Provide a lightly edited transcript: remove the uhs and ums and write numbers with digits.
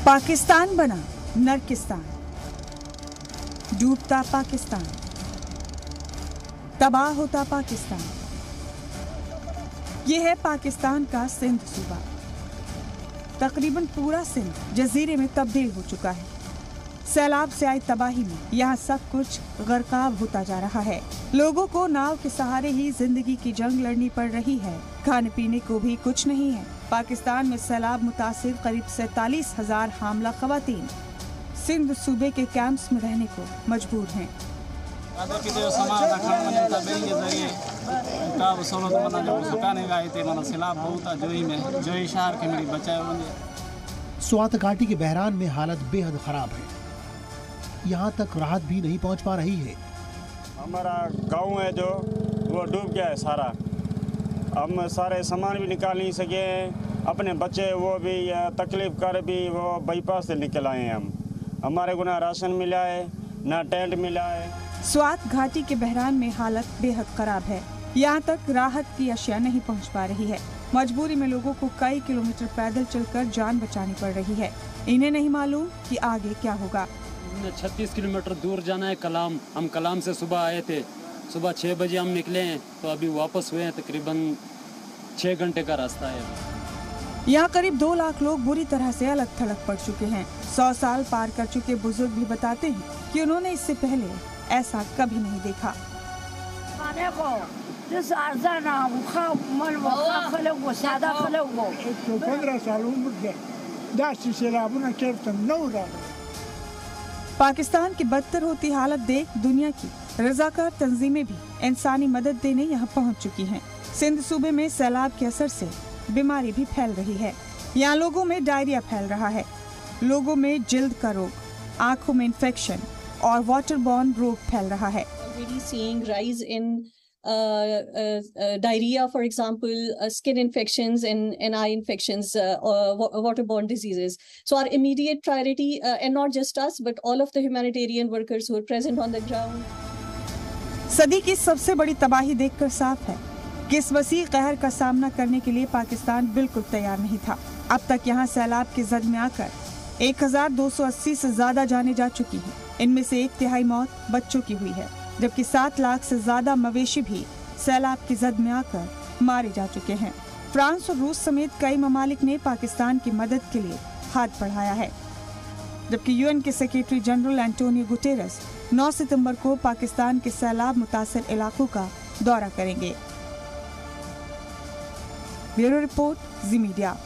पाकिस्तान बना नरकिस्तान, डूबता पाकिस्तान, तबाह होता पाकिस्तान। ये है पाकिस्तान का सिंध सूबा। तकरीबन पूरा सिंध जजीरे में तब्दील हो चुका है। सैलाब से आई तबाही में यहाँ सब कुछ गर्काब होता जा रहा है। लोगों को नाव के सहारे ही जिंदगी की जंग लड़नी पड़ रही है। खाने पीने को भी कुछ नहीं है। पाकिस्तान में सैलाब मुतासिर करीब 47,000 हामला खवातीन सिंध सूबे के कैंप्स में रहने को मजबूर हैं। स्वात घाटी के बहरान में हालत बेहद खराब है। यहाँ तक राहत भी नहीं पहुँच पा रही है। हमारा गांव है जो वो डूब गया है सारा। हम सारे सामान भी निकाल नहीं सके हैं। अपने बच्चे वो भी तकलीफ कर भी वो बाईपास से निकल आए हैं। हमारे को ना राशन मिला है ना टेंट मिला है। स्वात घाटी के बहरान में हालत बेहद खराब है। यहाँ तक राहत की अशिया नहीं पहुँच पा रही है। मजबूरी में लोगों को कई किलोमीटर पैदल चलकर जान बचानी पड़ रही है। इन्हें नहीं मालूम कि आगे क्या होगा। 36 किलोमीटर दूर जाना है कलाम। हम कलाम से सुबह आए थे। सुबह 6 बजे हम निकले हैं तो अभी वापस हुए हैं। तकरीबन 6 घंटे का रास्ता है। यहाँ करीब 2 लाख लोग बुरी तरह से अलग थलग पड़ चुके हैं। 100 साल पार कर चुके बुजुर्ग भी बताते हैं कि उन्होंने इससे पहले ऐसा कभी नहीं देखा। पाकिस्तान की बदतर होती हालत देख दुनिया की रजाकार तंजीमें भी इंसानी मदद देने यहाँ पहुँच चुकी हैं। सिंध सूबे में सैलाब के असर से बीमारी भी फैल रही है। यहाँ लोगों में डायरिया फैल रहा है। लोगों में जिल्द का रोग, आंखों में इन्फेक्शन और वाटरबॉर्न रोग फैल रहा है। Diarrhea, for example, skin infections and eye infections, waterborne diseases. So our immediate priority, and not just us, but all of the humanitarian workers who are present on the ground. सदी की सबसे बड़ी तबाही देखकर साफ है कि इस वसीह कहर का सामना करने के लिए पाकिस्तान बिल्कुल तैयार नहीं था। अब तक यहाँ सैलाब की जद में आकर 1280 से ज्यादा जाने जा चुकी हैं। इनमें से 1/3 मौत बच्चों की हुई है, जबकि 7 लाख से ज्यादा मवेशी भी सैलाब की जद में आकर मारे जा चुके हैं। फ्रांस और रूस समेत कई ममालिक ने पाकिस्तान की मदद के लिए हाथ बढ़ाया है, जबकि यूएन के सेक्रेटरी जनरल एंटोनियो गुटेरेस 9 सितंबर को पाकिस्तान के सैलाब मुतासिर इलाकों का दौरा करेंगे। ब्यूरो रिपोर्ट, जी मीडिया।